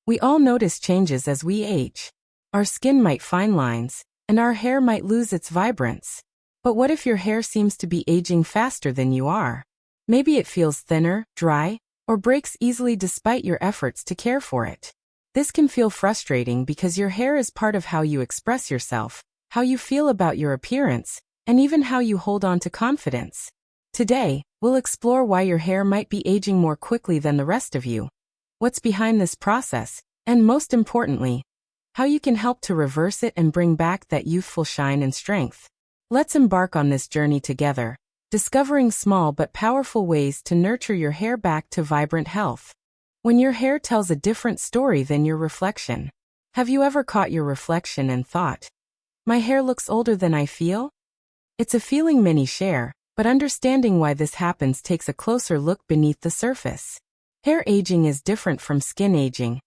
We all notice changes as we age. Our skin might fine lines, and our hair might lose its vibrance. But what if your hair seems to be aging faster than you are? Maybe it feels thinner, dry, or breaks easily despite your efforts to care for it. This can feel frustrating because your hair is part of how you express yourself, how you feel about your appearance, and even how you hold on to confidence. Today, we'll explore why your hair might be aging more quickly than the rest of you, what's behind this process, and most importantly, how you can help to reverse it and bring back that youthful shine and strength. Let's embark on this journey together, discovering small but powerful ways to nurture your hair back to vibrant health. When your hair tells a different story than your reflection. Have you ever caught your reflection and thought, "My hair looks older than I feel?" It's a feeling many share, but understanding why this happens takes a closer look beneath the surface. Hair aging is different from skin aging,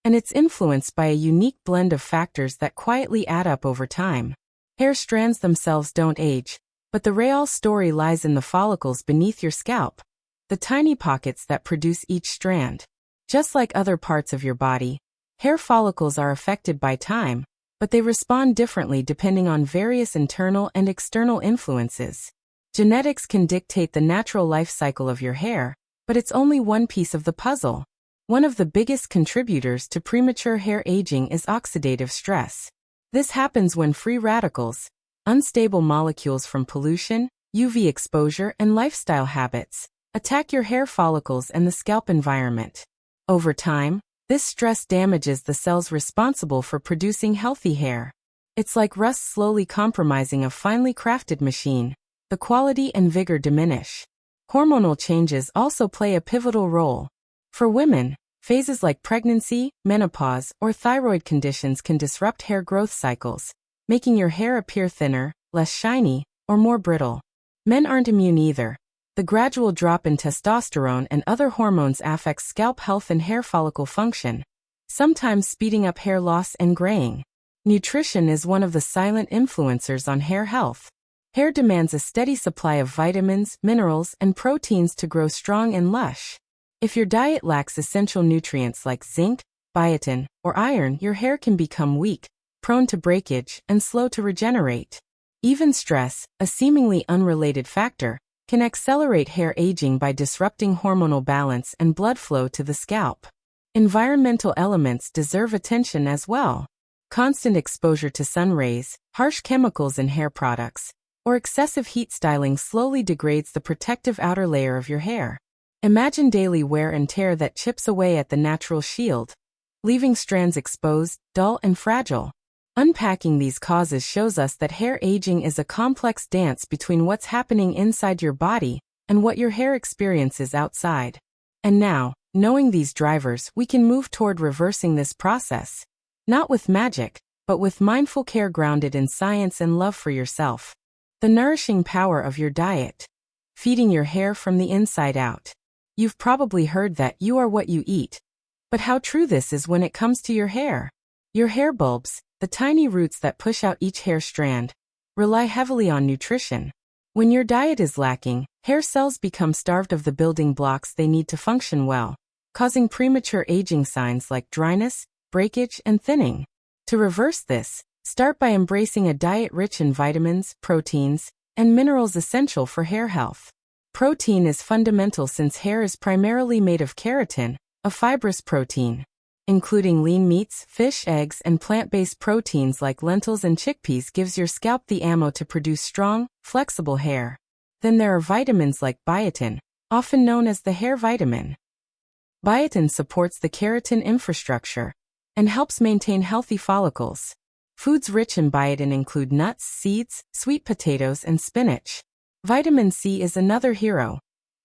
and it's influenced by a unique blend of factors that quietly add up over time. Hair strands themselves don't age, but the real story lies in the follicles beneath your scalp, the tiny pockets that produce each strand. Just like other parts of your body, hair follicles are affected by time, but they respond differently depending on various internal and external influences. Genetics can dictate the natural life cycle of your hair, but it's only one piece of the puzzle. One of the biggest contributors to premature hair aging is oxidative stress. This happens when free radicals, unstable molecules from pollution, UV exposure, and lifestyle habits, attack your hair follicles and the scalp environment. Over time, this stress damages the cells responsible for producing healthy hair. It's like rust slowly compromising a finely crafted machine. The quality and vigor diminish. Hormonal changes also play a pivotal role. For women, phases like pregnancy, menopause, or thyroid conditions can disrupt hair growth cycles, making your hair appear thinner, less shiny, or more brittle. Men aren't immune either. The gradual drop in testosterone and other hormones affects scalp health and hair follicle function, sometimes speeding up hair loss and graying. Nutrition is one of the silent influencers on hair health. Hair demands a steady supply of vitamins, minerals, and proteins to grow strong and lush. If your diet lacks essential nutrients like zinc, biotin, or iron, your hair can become weak, prone to breakage, and slow to regenerate. Even stress, a seemingly unrelated factor, can accelerate hair aging by disrupting hormonal balance and blood flow to the scalp. Environmental elements deserve attention as well. Constant exposure to sun rays, harsh chemicals in hair products, or excessive heat styling slowly degrades the protective outer layer of your hair. Imagine daily wear and tear that chips away at the natural shield, leaving strands exposed, dull, and fragile. Unpacking these causes shows us that hair aging is a complex dance between what's happening inside your body and what your hair experiences outside. And now, knowing these drivers, we can move toward reversing this process. Not with magic, but with mindful care grounded in science and love for yourself. The nourishing power of your diet. Feeding your hair from the inside out. You've probably heard that you are what you eat. But how true this is when it comes to your hair. Your hair bulbs, the tiny roots that push out each hair strand, rely heavily on nutrition. When your diet is lacking, hair cells become starved of the building blocks they need to function well, causing premature aging signs like dryness, breakage, and thinning. To reverse this, start by embracing a diet rich in vitamins, proteins, and minerals essential for hair health. Protein is fundamental since hair is primarily made of keratin, a fibrous protein. Including lean meats, fish, eggs, and plant-based proteins like lentils and chickpeas gives your scalp the ammo to produce strong, flexible hair. Then there are vitamins like biotin, often known as the hair vitamin. Biotin supports the keratin infrastructure and helps maintain healthy follicles. Foods rich in biotin include nuts, seeds, sweet potatoes, and spinach. Vitamin C is another hero,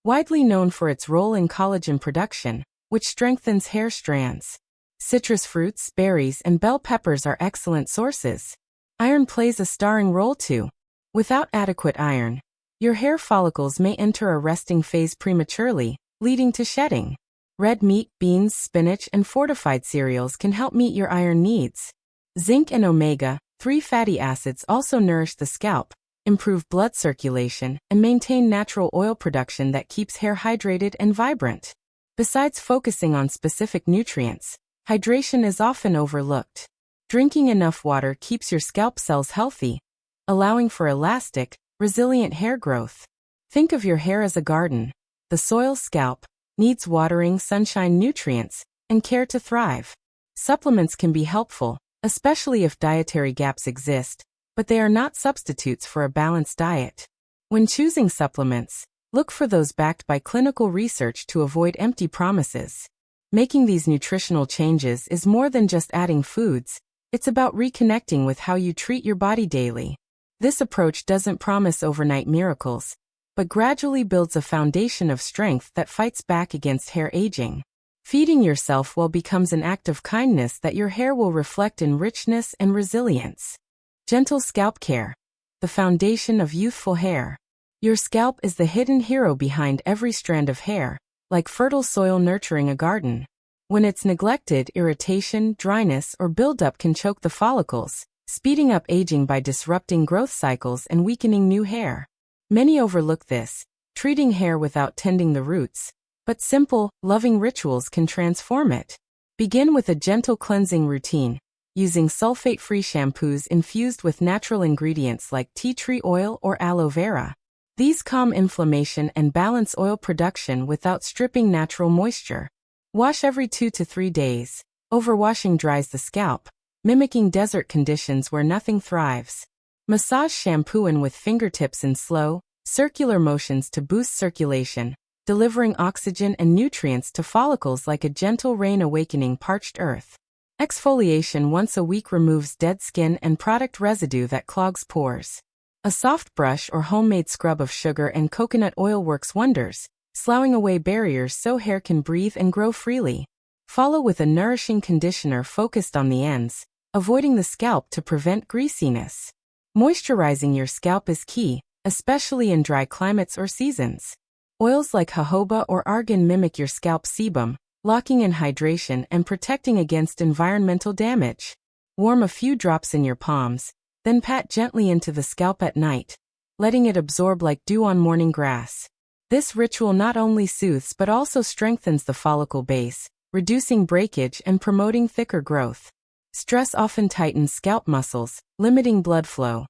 widely known for its role in collagen production, which strengthens hair strands. Citrus fruits, berries, and bell peppers are excellent sources. Iron plays a starring role too. Without adequate iron, your hair follicles may enter a resting phase prematurely, leading to shedding. Red meat, beans, spinach, and fortified cereals can help meet your iron needs. Zinc and omega-3 fatty acids also nourish the scalp, improve blood circulation, and maintain natural oil production that keeps hair hydrated and vibrant. Besides focusing on specific nutrients, Hydration is often overlooked. Drinking enough water keeps your scalp cells healthy, allowing for elastic, resilient hair growth. Think of your hair as a garden. The soil scalp needs watering, sunshine, nutrients, and care to thrive. Supplements can be helpful, especially if dietary gaps exist, but they are not substitutes for a balanced diet. When choosing supplements, look for those backed by clinical research to avoid empty promises. Making these nutritional changes is more than just adding foods, it's about reconnecting with how you treat your body daily. This approach doesn't promise overnight miracles, but gradually builds a foundation of strength that fights back against hair aging. Feeding yourself well becomes an act of kindness that your hair will reflect in richness and resilience. Gentle scalp care, the foundation of youthful hair. Your scalp is the hidden hero behind every strand of hair, like fertile soil nurturing a garden. When it's neglected, irritation, dryness, or buildup can choke the follicles, speeding up aging by disrupting growth cycles and weakening new hair. Many overlook this, treating hair without tending the roots, but simple, loving rituals can transform it. Begin with a gentle cleansing routine, using sulfate-free shampoos infused with natural ingredients like tea tree oil or aloe vera. These calm inflammation and balance oil production without stripping natural moisture. Wash every 2 to 3 days. Overwashing dries the scalp, mimicking desert conditions where nothing thrives. Massage shampoo in with fingertips in slow, circular motions to boost circulation, delivering oxygen and nutrients to follicles like a gentle rain awakening parched earth. Exfoliation once a week removes dead skin and product residue that clogs pores. A soft brush or homemade scrub of sugar and coconut oil works wonders, sloughing away barriers so hair can breathe and grow freely. Follow with a nourishing conditioner focused on the ends, avoiding the scalp to prevent greasiness. Moisturizing your scalp is key, especially in dry climates or seasons. Oils like jojoba or argan mimic your scalp sebum, locking in hydration and protecting against environmental damage. Warm a few drops in your palms, then pat gently into the scalp at night, letting it absorb like dew on morning grass. This ritual not only soothes but also strengthens the follicle base, reducing breakage and promoting thicker growth. Stress often tightens scalp muscles, limiting blood flow.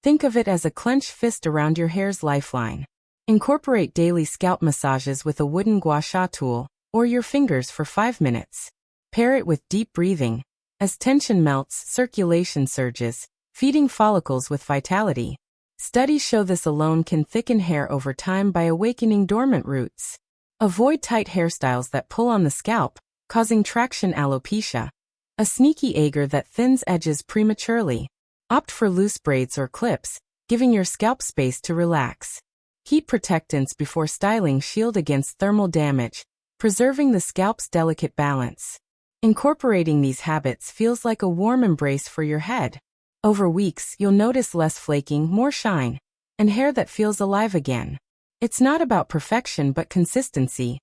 Think of it as a clenched fist around your hair's lifeline. Incorporate daily scalp massages with a wooden gua sha tool, or your fingers for 5 minutes. Pair it with deep breathing. As tension melts, circulation surges, feeding follicles with vitality. Studies show this alone can thicken hair over time by awakening dormant roots. Avoid tight hairstyles that pull on the scalp, causing traction alopecia, a sneaky agar that thins edges prematurely. Opt for loose braids or clips, giving your scalp space to relax. Heat protectants before styling shield against thermal damage, preserving the scalp's delicate balance. Incorporating these habits feels like a warm embrace for your head. Over weeks, you'll notice less flaking, more shine, and hair that feels alive again. It's not about perfection but consistency.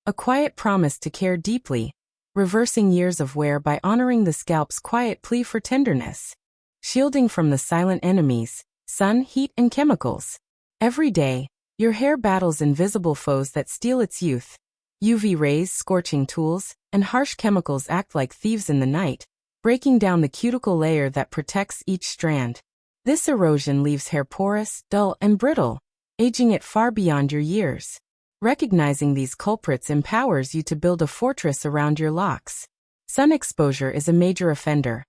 A quiet promise to care deeply, reversing years of wear by honoring the scalp's quiet plea for tenderness. Shielding from the silent enemies, sun, heat, and chemicals. Every day, your hair battles invisible foes that steal its youth. UV rays, scorching tools, and harsh chemicals act like thieves in the night, breaking down the cuticle layer that protects each strand. This erosion leaves hair porous, dull, and brittle, aging it far beyond your years. Recognizing these culprits empowers you to build a fortress around your locks. Sun exposure is a major offender.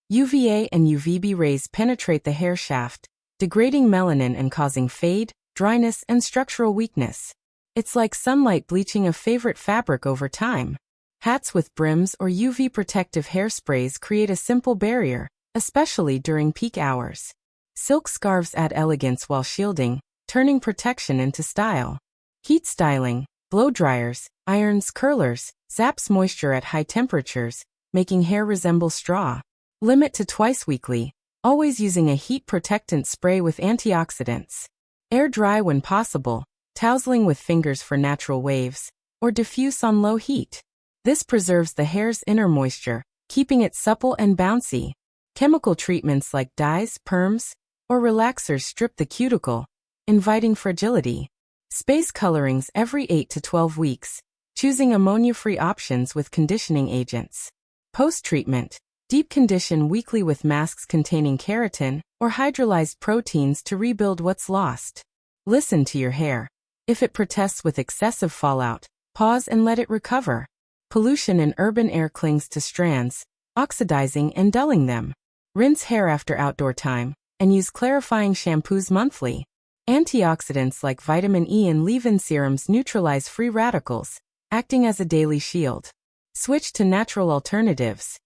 UVA and UVB rays penetrate the hair shaft, degrading melanin and causing fade, dryness, and structural weakness. It's like sunlight bleaching a favorite fabric over time. Hats with brims or UV protective hairsprays create a simple barrier, especially during peak hours. Silk scarves add elegance while shielding, turning protection into style. Heat styling, blow dryers, irons, curlers, zaps moisture at high temperatures, making hair resemble straw. Limit to twice weekly, always using a heat protectant spray with antioxidants. Air dry when possible, tousling with fingers for natural waves, or diffuse on low heat. This preserves the hair's inner moisture, keeping it supple and bouncy. Chemical treatments like dyes, perms, or relaxers strip the cuticle, inviting fragility. Space colorings every 8 to 12 weeks, choosing ammonia-free options with conditioning agents. Post-treatment. Deep condition weekly with masks containing keratin or hydrolyzed proteins to rebuild what's lost. Listen to your hair. If it protests with excessive fallout, pause and let it recover. Pollution in urban air clings to strands, oxidizing and dulling them. Rinse hair after outdoor time, and use clarifying shampoos monthly. Antioxidants like vitamin E and leave-in serums neutralize free radicals, acting as a daily shield. Switch to natural alternatives.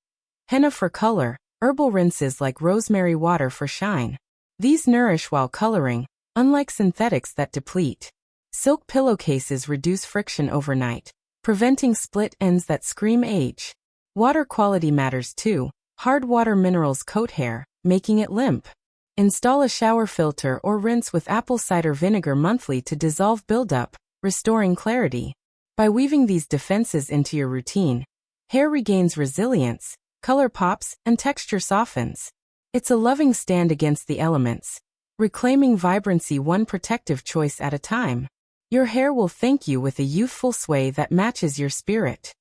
Henna for color, herbal rinses like rosemary water for shine. These nourish while coloring, unlike synthetics that deplete. Silk pillowcases reduce friction overnight, preventing split ends that scream age. Water quality matters too. Hard water minerals coat hair, making it limp. Install a shower filter or rinse with apple cider vinegar monthly to dissolve buildup, restoring clarity. By weaving these defenses into your routine, hair regains resilience, color pops, and texture softens. It's a loving stand against the elements, reclaiming vibrancy one protective choice at a time. Your hair will thank you with a youthful sway that matches your spirit.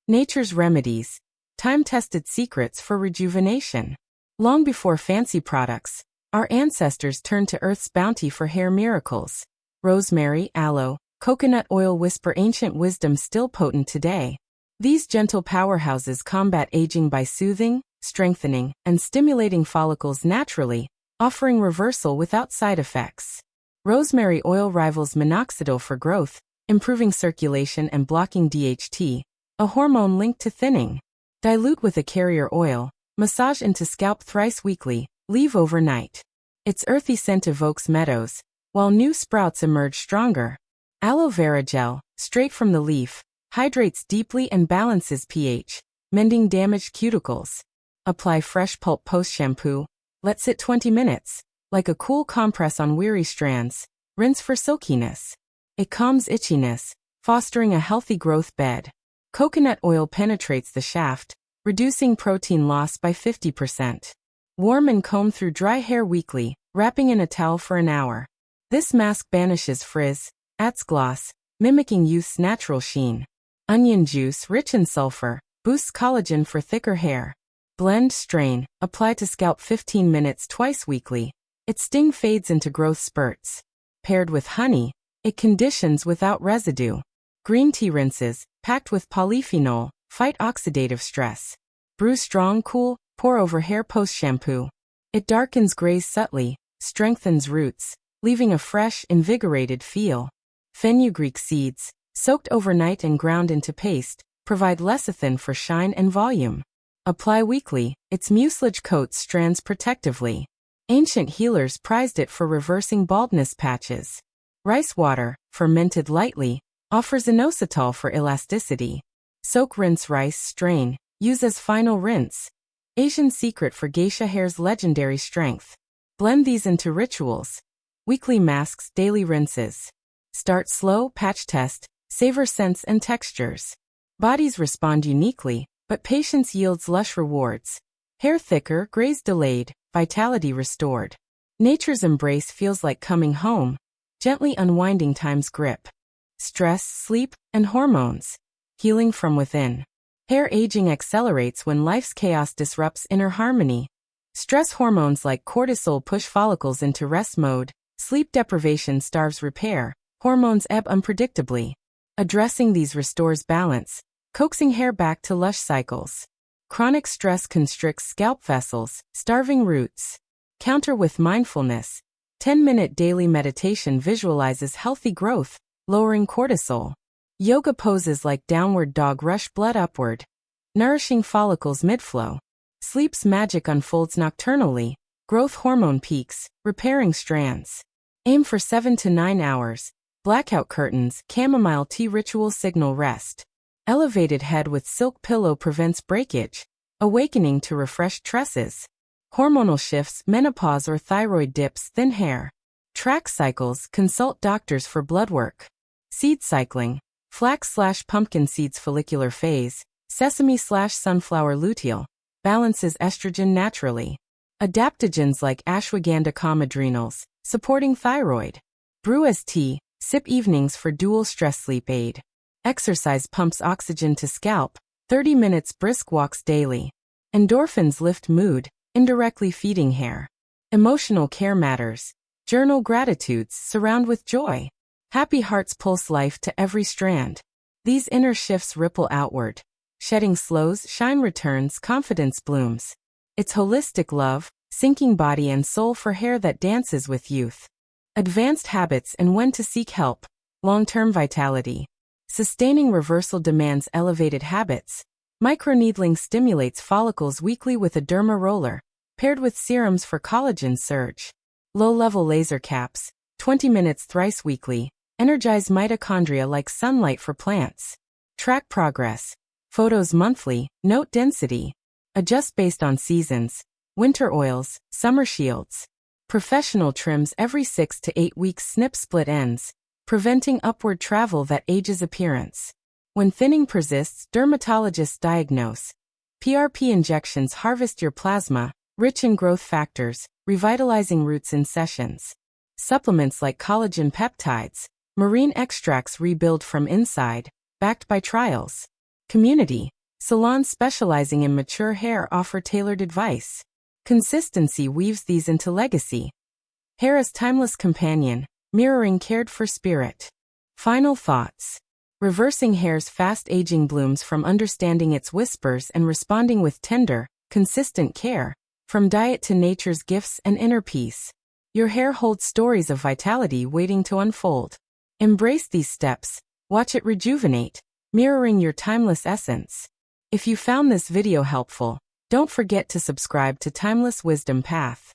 Nature's remedies. Time-tested secrets for rejuvenation. Long before fancy products, our ancestors turned to Earth's bounty for hair miracles. Rosemary, aloe, coconut oil whisper ancient wisdom still potent today. These gentle powerhouses combat aging by soothing, strengthening, and stimulating follicles naturally, offering reversal without side effects. Rosemary oil rivals minoxidil for growth, improving circulation and blocking DHT, a hormone linked to thinning. Dilute with a carrier oil, massage into scalp thrice weekly, leave overnight. Its earthy scent evokes meadows, while new sprouts emerge stronger. Aloe vera gel, straight from the leaf, hydrates deeply and balances pH, mending damaged cuticles. Apply fresh pulp post-shampoo, let sit 20 minutes, like a cool compress on weary strands. Rinse for silkiness. It calms itchiness, fostering a healthy growth bed. Coconut oil penetrates the shaft, reducing protein loss by 50%. Warm and comb through dry hair weekly, wrapping in a towel for an hour. This mask banishes frizz, adds gloss, mimicking youth's natural sheen. Onion juice, rich in sulfur, boosts collagen for thicker hair. Blend, strain, apply to scalp 15 minutes twice weekly. Its sting fades into growth spurts. Paired with honey, it conditions without residue. Green tea rinses, packed with polyphenol, fight oxidative stress. Brew strong, cool, pour over hair post-shampoo. It darkens grays subtly, strengthens roots, leaving a fresh, invigorated feel. Fenugreek seeds, soaked overnight and ground into paste, provide lecithin for shine and volume. Apply weekly, its mucilage coats strands protectively. Ancient healers prized it for reversing baldness patches. Rice water, fermented lightly, offers inositol for elasticity. Soak, rinse rice, strain, use as final rinse. Asian secret for geisha hair's legendary strength. Blend these into rituals. Weekly masks, daily rinses. Start slow, patch test, savor scents and textures. Bodies respond uniquely, but patience yields lush rewards. Hair thicker, grays delayed, vitality restored. Nature's embrace feels like coming home, gently unwinding time's grip. Stress, sleep, and hormones. Healing from within. Hair aging accelerates when life's chaos disrupts inner harmony. Stress hormones like cortisol push follicles into rest mode. Sleep deprivation starves repair. Hormones ebb unpredictably. Addressing these restores balance, coaxing hair back to lush cycles. Chronic stress constricts scalp vessels, starving roots. Counter with mindfulness. 10-minute daily meditation visualizes healthy growth, lowering cortisol. Yoga poses like downward dog rush blood upward, nourishing follicles mid-flow. Sleep's magic unfolds nocturnally, growth hormone peaks, repairing strands. Aim for 7 to 9 hours. Blackout curtains, chamomile tea ritual signal rest. Elevated head with silk pillow prevents breakage, awakening to refreshed tresses. Hormonal shifts, menopause or thyroid dips thin hair. Track cycles, consult doctors for blood work. Seed cycling, flax/pumpkin seeds follicular phase, sesame/sunflower luteal, balances estrogen naturally. Adaptogens like ashwagandha calm adrenals, supporting thyroid. Brew as tea, sip evenings for dual stress sleep aid. Exercise pumps oxygen to scalp, 30 minutes brisk walks daily. Endorphins lift mood, indirectly feeding hair. Emotional care matters. Journal gratitudes, surround with joy. Happy hearts pulse life to every strand. These inner shifts ripple outward. Shedding slows, shine returns, confidence blooms. It's holistic love, syncing body and soul for hair that dances with youth. Advanced habits and when to seek help. Long-term vitality. Sustaining reversal demands elevated habits. Microneedling stimulates follicles weekly with a derma roller, paired with serums for collagen surge. Low-level laser caps, 20 minutes thrice weekly, energize mitochondria like sunlight for plants. Track progress. Photos monthly, note density. Adjust based on seasons. Winter oils, summer shields. Professional trims every 6 to 8 weeks snip split ends, preventing upward travel that ages appearance. When thinning persists, dermatologists diagnose. PRP injections harvest your plasma, rich in growth factors, revitalizing roots in sessions. Supplements like collagen peptides, marine extracts rebuild from inside, backed by trials. Community. Salons specializing in mature hair offer tailored advice. Consistency weaves these into legacy. Hair as timeless companion, mirroring cared for spirit. Final thoughts. Reversing hair's fast-aging blooms from understanding its whispers and responding with tender, consistent care, from diet to nature's gifts and inner peace. Your hair holds stories of vitality waiting to unfold. Embrace these steps, watch it rejuvenate, mirroring your timeless essence. If you found this video helpful, don't forget to subscribe to Timeless Wisdom Path.